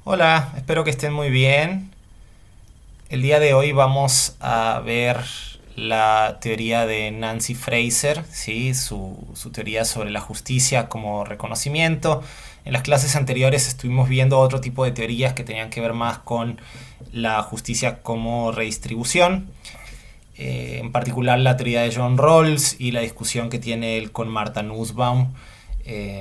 Hola, espero que estén muy bien. El día de hoy vamos a ver la teoría de Nancy Fraser, ¿sí? Su teoría sobre la justicia como reconocimiento. En las clases anteriores estuvimos viendo otro tipo de teorías que tenían que ver más con la justicia como redistribución. En particular la teoría de John Rawls y la discusión que tiene él con Martha Nussbaum.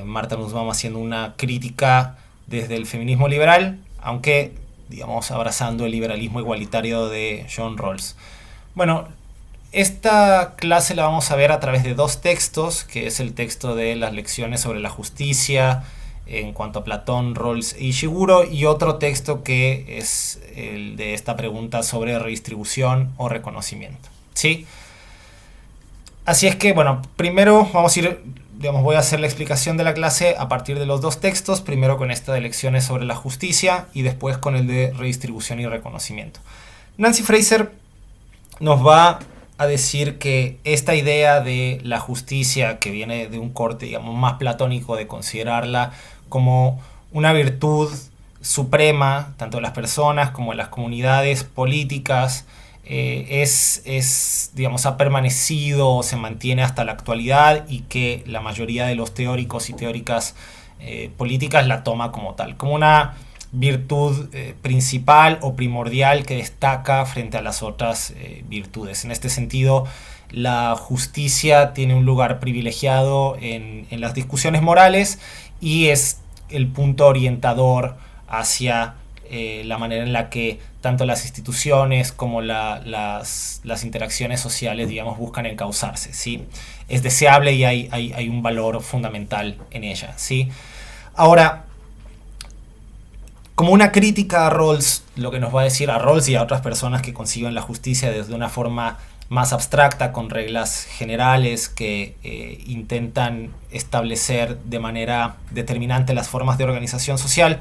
Martha Nussbaum haciendo una crítica desde el feminismo liberal, aunque digamos abrazando el liberalismo igualitario de John Rawls. Bueno, esta clase la vamos a ver a través de dos textos, que es el texto de las lecciones sobre la justicia en cuanto a Platón, Rawls y Ishiguro, y otro texto que es el de esta pregunta sobre redistribución o reconocimiento. ¿Sí? Así es que, bueno, primero vamos a ir, digamos, voy a hacer la explicación de la clase a partir de los dos textos, primero con esta de lecciones sobre la justicia y después con el de redistribución y reconocimiento. Nancy Fraser nos va a decir que esta idea de la justicia, que viene de un corte, digamos, más platónico, de considerarla como una virtud suprema, tanto de las personas como de las comunidades políticas, digamos, ha permanecido o se mantiene hasta la actualidad, y que la mayoría de los teóricos y teóricas políticas la toma como tal, como una virtud principal o primordial que destaca frente a las otras virtudes. En este sentido, la justicia tiene un lugar privilegiado en las discusiones morales y es el punto orientador hacia la manera en la que tanto las instituciones como las interacciones sociales, digamos, buscan encauzarse, ¿sí? Es deseable y hay un valor fundamental en ella, ¿sí? Ahora, como una crítica a Rawls, lo que nos va a decir a Rawls y a otras personas que conciben la justicia desde una forma más abstracta, con reglas generales que intentan establecer de manera determinante las formas de organización social,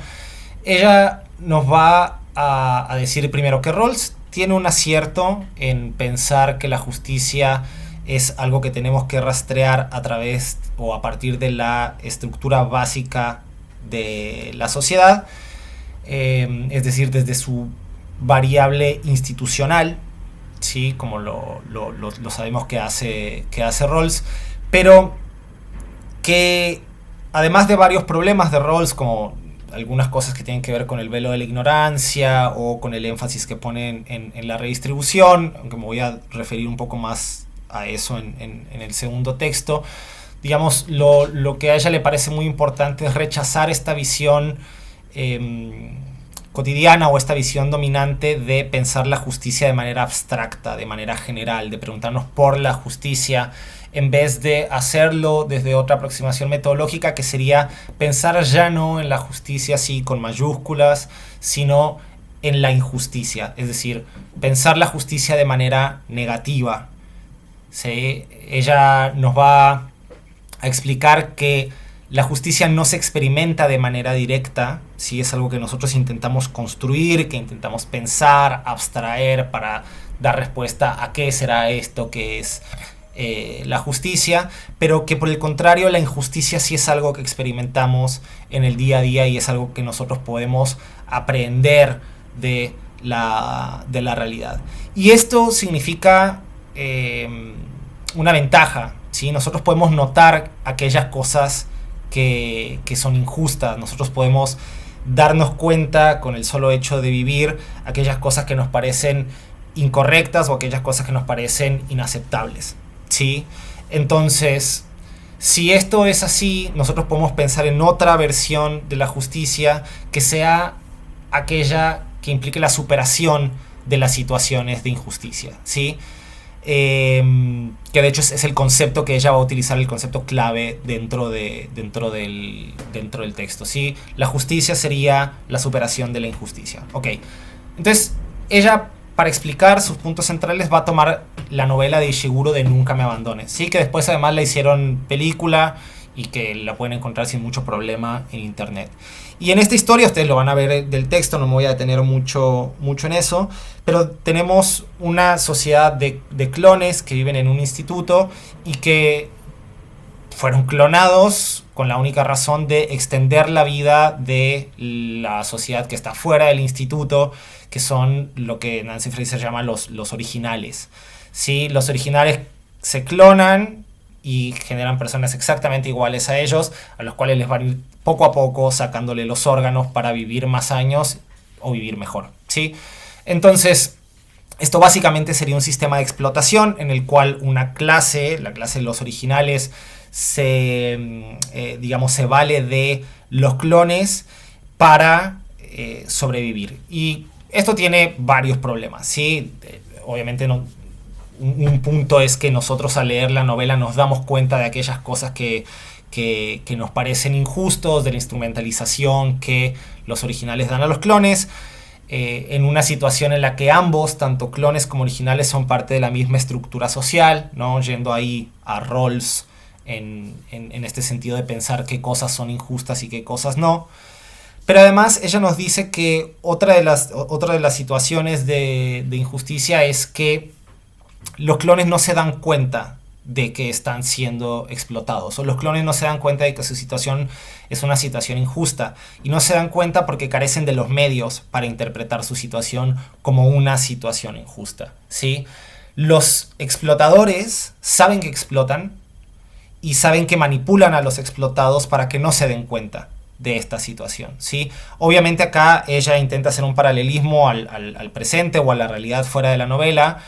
ella nos va a decir primero que Rawls tiene un acierto en pensar que la justicia es algo que tenemos que rastrear a través o a partir de la estructura básica de la sociedad, es decir, desde su variable institucional, ¿sí? Como lo sabemos que hace Rawls, pero que además de varios problemas de Rawls, como algunas cosas que tienen que ver con el velo de la ignorancia o con el énfasis que ponen en la redistribución, aunque me voy a referir un poco más a eso en el segundo texto, digamos, lo que a ella le parece muy importante es rechazar esta visión cotidiana o esta visión dominante de pensar la justicia de manera abstracta, de manera general, de preguntarnos por la justicia, en vez de hacerlo desde otra aproximación metodológica, que sería pensar ya no en la justicia así con mayúsculas, sino en la injusticia, es decir, pensar la justicia de manera negativa. ¿Sí? Ella nos va a explicar que la justicia no se experimenta de manera directa, ¿sí? Es algo que nosotros intentamos construir, que intentamos pensar, abstraer para dar respuesta a qué será esto que es la justicia, pero que por el contrario la injusticia sí es algo que experimentamos en el día a día y es algo que nosotros podemos aprender de la realidad. Y esto significa una ventaja, ¿sí? Nosotros podemos notar aquellas cosas que son injustas, nosotros podemos darnos cuenta con el solo hecho de vivir aquellas cosas que nos parecen incorrectas o aquellas cosas que nos parecen inaceptables, ¿sí? Entonces, si esto es así, nosotros podemos pensar en otra versión de la justicia que sea aquella que implique la superación de las situaciones de injusticia, ¿sí? Que de hecho es el concepto que ella va a utilizar, el concepto clave dentro del texto, ¿sí? La justicia sería la superación de la injusticia. Ok, entonces ella, para explicar sus puntos centrales, va a tomar la novela de Ishiguro de Nunca me abandones, ¿sí? Que después además la hicieron película y que la pueden encontrar sin mucho problema en internet. Y en esta historia, ustedes lo van a ver del texto, no me voy a detener mucho en eso, pero tenemos una sociedad de clones que viven en un instituto y que fueron clonados con la única razón de extender la vida de la sociedad que está fuera del instituto, que son lo que Nancy Fraser llama los originales. ¿Sí? Los originales se clonan y generan personas exactamente iguales a ellos, a los cuales les van a ir poco a poco sacándole los órganos para vivir más años o vivir mejor. ¿Sí? Entonces, esto básicamente sería un sistema de explotación en el cual una clase, la clase de los originales, se vale de los clones para sobrevivir. Y esto tiene varios problemas, ¿sí? Obviamente un punto es que nosotros al leer la novela nos damos cuenta de aquellas cosas que nos parecen injustos, de la instrumentalización que los originales dan a los clones, en una situación en la que ambos, tanto clones como originales, son parte de la misma estructura social, ¿no? Yendo ahí a Rawls en este sentido de pensar qué cosas son injustas y qué cosas no. Pero además ella nos dice que otra de las situaciones de injusticia es que los clones no se dan cuenta de que están siendo explotados, o los clones no se dan cuenta de que su situación es una situación injusta, y no se dan cuenta porque carecen de los medios para interpretar su situación como una situación injusta, ¿sí? Los explotadores saben que explotan y saben que manipulan a los explotados para que no se den cuenta de esta situación, ¿sí? Obviamente acá ella intenta hacer un paralelismo al presente o a la realidad fuera de la novela,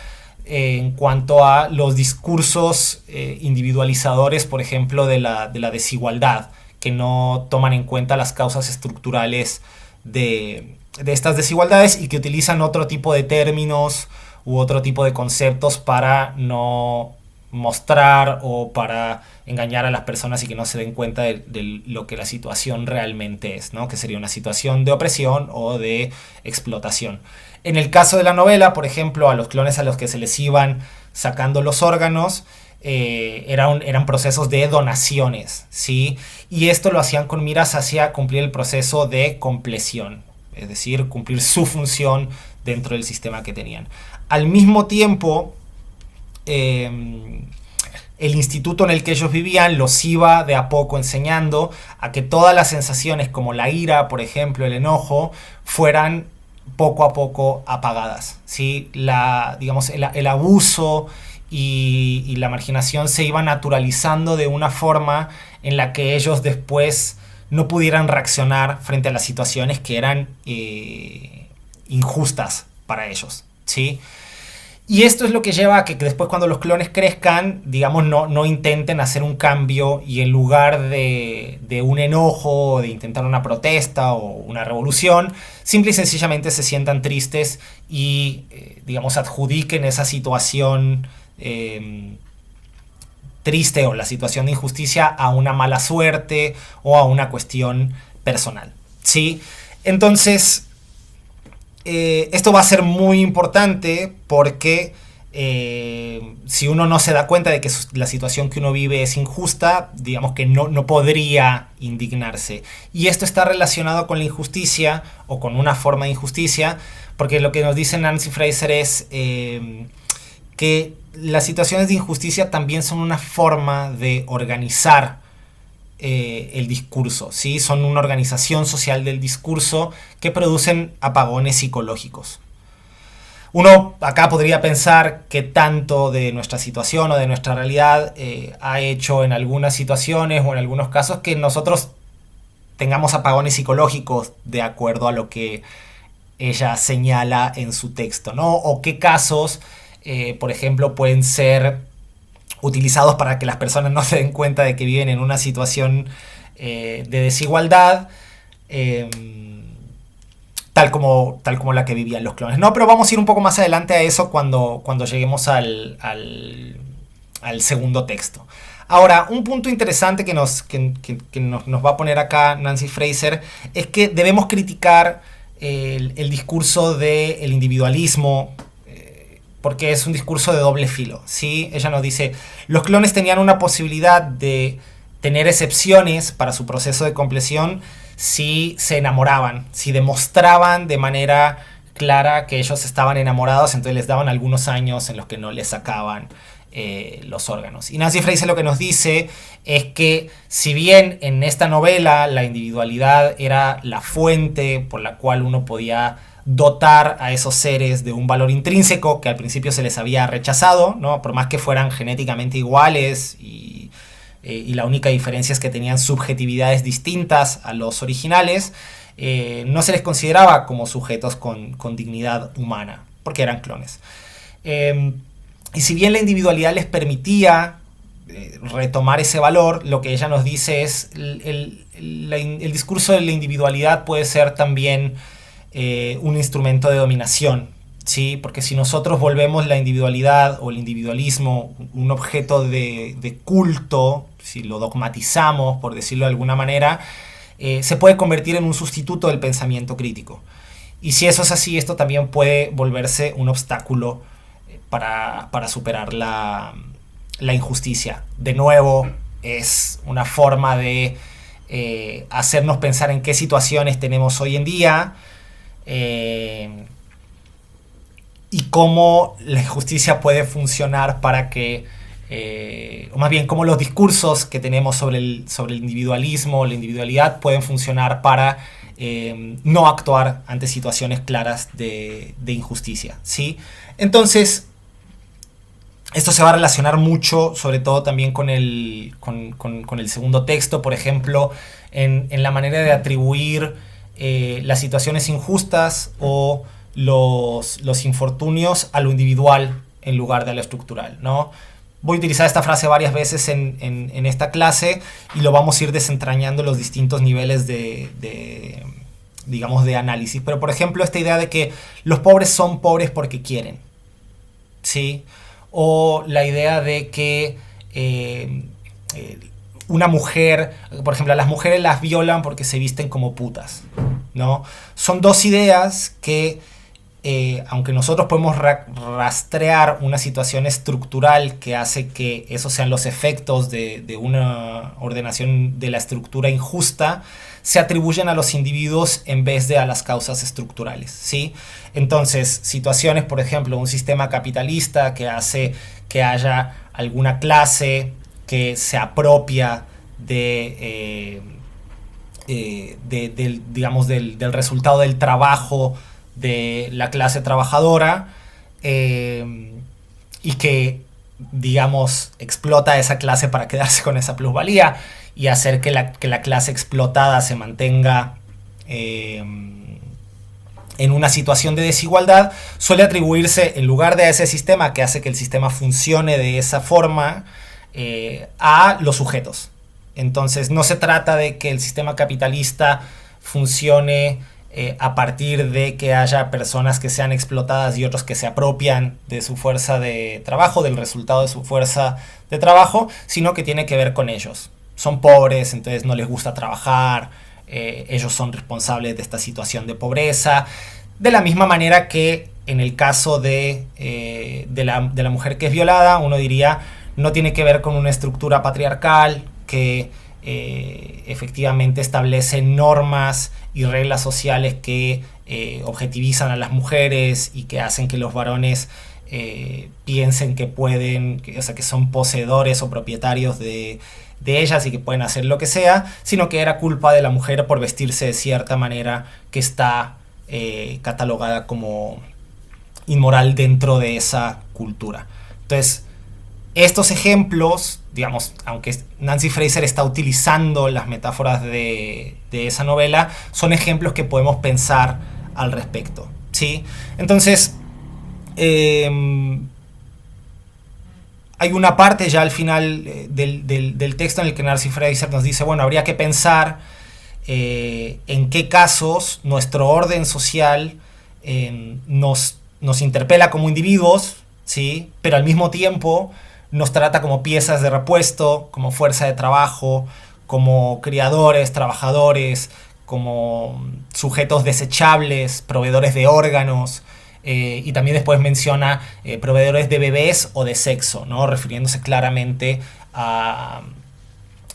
en cuanto a los discursos individualizadores, por ejemplo, de la desigualdad, que no toman en cuenta las causas estructurales de estas desigualdades y que utilizan otro tipo de términos u otro tipo de conceptos para no mostrar o para engañar a las personas y que no se den cuenta de lo que la situación realmente es, ¿no? Que sería una situación de opresión o de explotación. En el caso de la novela, por ejemplo, a los clones a los que se les iban sacando los órganos, eran procesos de donaciones, ¿sí? Y esto lo hacían con miras hacia cumplir el proceso de compleción, es decir, cumplir su función dentro del sistema que tenían. Al mismo tiempo, el instituto en el que ellos vivían los iba de a poco enseñando a que todas las sensaciones como la ira, por ejemplo, el enojo, fueran poco a poco apagadas, ¿sí? El abuso y la marginación se iba naturalizando de una forma en la que ellos después no pudieran reaccionar frente a las situaciones que eran injustas para ellos, ¿sí? Y esto es lo que lleva a que después, cuando los clones crezcan, digamos, no intenten hacer un cambio y en lugar de un enojo, de intentar una protesta o una revolución, simple y sencillamente se sientan tristes y, adjudiquen esa situación triste o la situación de injusticia a una mala suerte o a una cuestión personal, ¿sí? Entonces, esto va a ser muy importante porque si uno no se da cuenta de que la situación que uno vive es injusta, digamos que no podría indignarse. Y esto está relacionado con la injusticia o con una forma de injusticia, porque lo que nos dice Nancy Fraser es que las situaciones de injusticia también son una forma de organizar el discurso, ¿sí? Son una organización social del discurso que producen apagones psicológicos. Uno acá podría pensar que tanto de nuestra situación o de nuestra realidad ha hecho en algunas situaciones o en algunos casos que nosotros tengamos apagones psicológicos de acuerdo a lo que ella señala en su texto, ¿no? O qué casos, por ejemplo, pueden ser utilizados para que las personas no se den cuenta de que viven en una situación de desigualdad, tal como la que vivían los clones. No, pero vamos a ir un poco más adelante a eso cuando lleguemos al segundo texto. Ahora, un punto interesante que nos va a poner acá Nancy Fraser es que debemos criticar el discurso del individualismo, porque es un discurso de doble filo, ¿sí? Ella nos dice, los clones tenían una posibilidad de tener excepciones para su proceso de compleción si se enamoraban, si demostraban de manera clara que ellos estaban enamorados, entonces les daban algunos años en los que no les sacaban los órganos. Y Nancy Fraser lo que nos dice es que si bien en esta novela la individualidad era la fuente por la cual uno podía dotar a esos seres de un valor intrínseco que al principio se les había rechazado, ¿no? Por más que fueran genéticamente iguales y la única diferencia es que tenían subjetividades distintas a los originales, no se les consideraba como sujetos con dignidad humana, porque eran clones. Y si bien la individualidad les permitía retomar ese valor, lo que ella nos dice es el discurso de la individualidad puede ser también un instrumento de dominación, ¿sí? Porque si nosotros volvemos la individualidad o el individualismo un objeto de culto, si lo dogmatizamos, por decirlo de alguna manera, se puede convertir en un sustituto del pensamiento crítico. Y si eso es así, esto también puede volverse un obstáculo para superar la injusticia. De nuevo, es una forma de hacernos pensar en qué situaciones tenemos hoy en día y cómo la injusticia puede funcionar para que, o más bien cómo los discursos que tenemos sobre el individualismo, la individualidad, pueden funcionar para no actuar ante situaciones claras de injusticia, ¿sí? Entonces, esto se va a relacionar mucho, sobre todo también con el segundo texto, por ejemplo, en la manera de atribuir las situaciones injustas o los infortunios a lo individual en lugar de a lo estructural, ¿no? Voy a utilizar esta frase varias veces en esta clase y lo vamos a ir desentrañando los distintos niveles digamos, de análisis. Pero, por ejemplo, esta idea de que los pobres son pobres porque quieren, ¿sí? O la idea de que una mujer, por ejemplo, a las mujeres las violan porque se visten como putas, ¿no? Son dos ideas que, aunque nosotros podemos rastrear una situación estructural que hace que esos sean los efectos de una ordenación de la estructura injusta, se atribuyen a los individuos en vez de a las causas estructurales, ¿sí? Entonces, situaciones, por ejemplo, un sistema capitalista que hace que haya alguna clase que se apropia digamos, del resultado del trabajo de la clase trabajadora y que, digamos, explota a esa clase para quedarse con esa plusvalía y hacer que la clase explotada se mantenga en una situación de desigualdad, suele atribuirse, en lugar de a ese sistema que hace que el sistema funcione de esa forma, a los sujetos. Entonces no se trata de que el sistema capitalista funcione a partir de que haya personas que sean explotadas y otros que se apropian de su fuerza de trabajo, del resultado de su fuerza de trabajo, sino que tiene que ver con ellos. Son pobres, entonces no les gusta trabajar, ellos son responsables de esta situación de pobreza, de la misma manera que en el caso de la mujer que es violada, uno diría, no tiene que ver con una estructura patriarcal que efectivamente establece normas y reglas sociales que objetivizan a las mujeres y que hacen que los varones piensen que pueden, o sea, que son poseedores o propietarios de ellas y que pueden hacer lo que sea, sino que era culpa de la mujer por vestirse de cierta manera que está catalogada como inmoral dentro de esa cultura. Entonces, estos ejemplos, digamos, aunque Nancy Fraser está utilizando las metáforas de esa novela, son ejemplos que podemos pensar al respecto, ¿sí? Entonces, hay una parte ya al final del texto en el que Nancy Fraser nos dice, bueno, habría que pensar en qué casos nuestro orden social nos interpela como individuos, ¿sí? Pero al mismo tiempo nos trata como piezas de repuesto, como fuerza de trabajo, como criadores, trabajadores, como sujetos desechables, proveedores de órganos, y también después menciona proveedores de bebés o de sexo, ¿no? Refiriéndose claramente a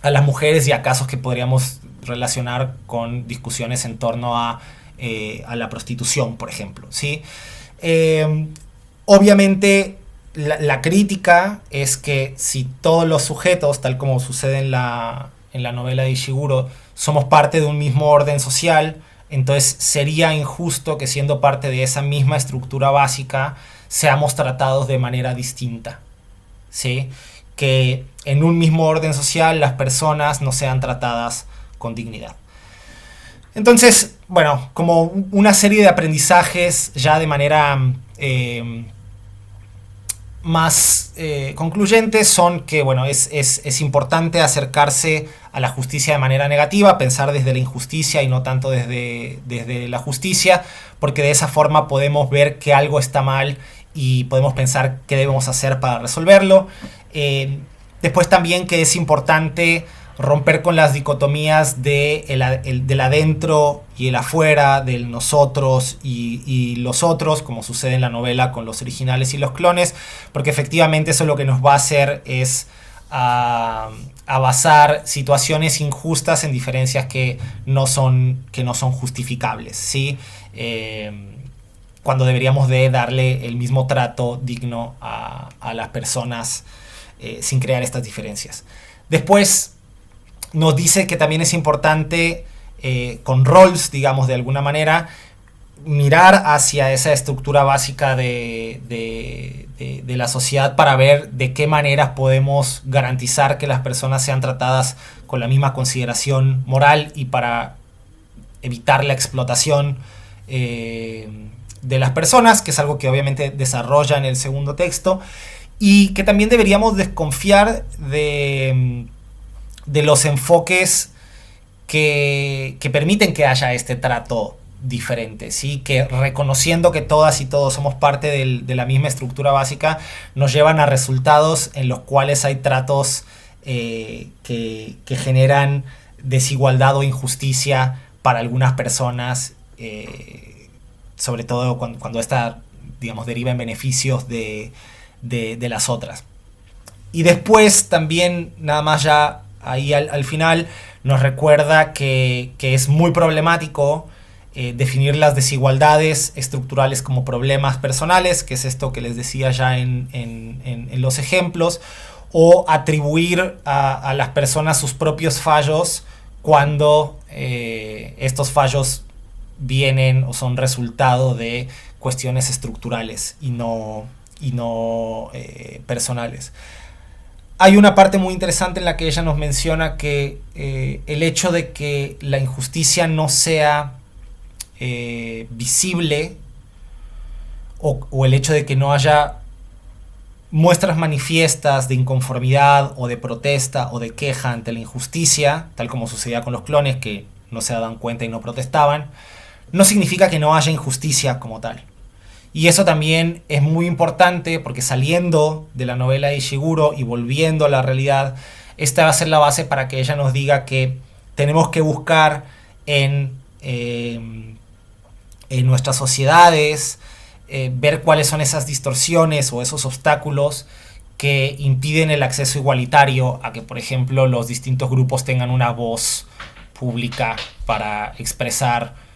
las mujeres y a casos que podríamos relacionar con discusiones en torno a la prostitución, por ejemplo, ¿sí? Obviamente la crítica es que si todos los sujetos, tal como sucede en la novela de Ishiguro, somos parte de un mismo orden social, entonces sería injusto que siendo parte de esa misma estructura básica seamos tratados de manera distinta, ¿sí? Que en un mismo orden social las personas no sean tratadas con dignidad. Entonces, bueno, como una serie de aprendizajes ya de manera más concluyentes son que, bueno, es importante acercarse a la justicia de manera negativa, pensar desde la injusticia y no tanto desde la justicia, porque de esa forma podemos ver que algo está mal y podemos pensar qué debemos hacer para resolverlo. Después también que es importante romper con las dicotomías del adentro y el afuera, del nosotros y los otros, como sucede en la novela con los originales y los clones, porque efectivamente eso lo que nos va a hacer es a basar situaciones injustas en diferencias que no son justificables, ¿sí? Cuando deberíamos de darle el mismo trato digno a las personas sin crear estas diferencias. Después nos dice que también es importante, con Rawls, digamos, de alguna manera, mirar hacia esa estructura básica de la sociedad para ver de qué maneras podemos garantizar que las personas sean tratadas con la misma consideración moral y para evitar la explotación de las personas, que es algo que obviamente desarrolla en el segundo texto, y que también deberíamos desconfiar de los enfoques que permiten que haya este trato diferente, ¿sí? Que reconociendo que todas y todos somos parte de la misma estructura básica, nos llevan a resultados en los cuales hay tratos que generan desigualdad o injusticia para algunas personas, sobre todo cuando esta, digamos, deriva en beneficios de las otras. Y después también, nada más ya ahí al final, nos recuerda que es muy problemático definir las desigualdades estructurales como problemas personales, que es esto que les decía ya en los ejemplos, o atribuir a las personas sus propios fallos cuando estos fallos vienen o son resultado de cuestiones estructurales y no personales. Hay una parte muy interesante en la que ella nos menciona que el hecho de que la injusticia no sea visible o el hecho de que no haya muestras manifiestas de inconformidad o de protesta o de queja ante la injusticia, tal como sucedía con los clones que no se daban cuenta y no protestaban, no significa que no haya injusticia como tal. Y eso también es muy importante porque saliendo de la novela de Ishiguro y volviendo a la realidad, esta va a ser la base para que ella nos diga que tenemos que buscar en nuestras sociedades, ver cuáles son esas distorsiones o esos obstáculos que impiden el acceso igualitario a que, por ejemplo, los distintos grupos tengan una voz pública para expresar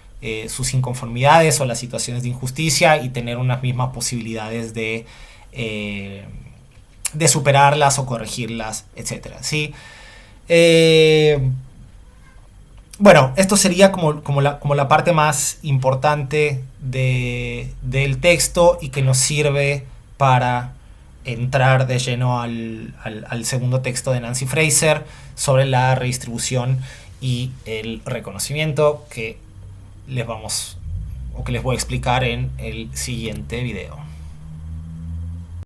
sus inconformidades o las situaciones de injusticia y tener unas mismas posibilidades de superarlas o corregirlas, etc. ¿Sí? Bueno, esto sería como la parte más importante del texto y que nos sirve para entrar de lleno al segundo texto de Nancy Fraser sobre la redistribución y el reconocimiento que les voy a explicar en el siguiente video.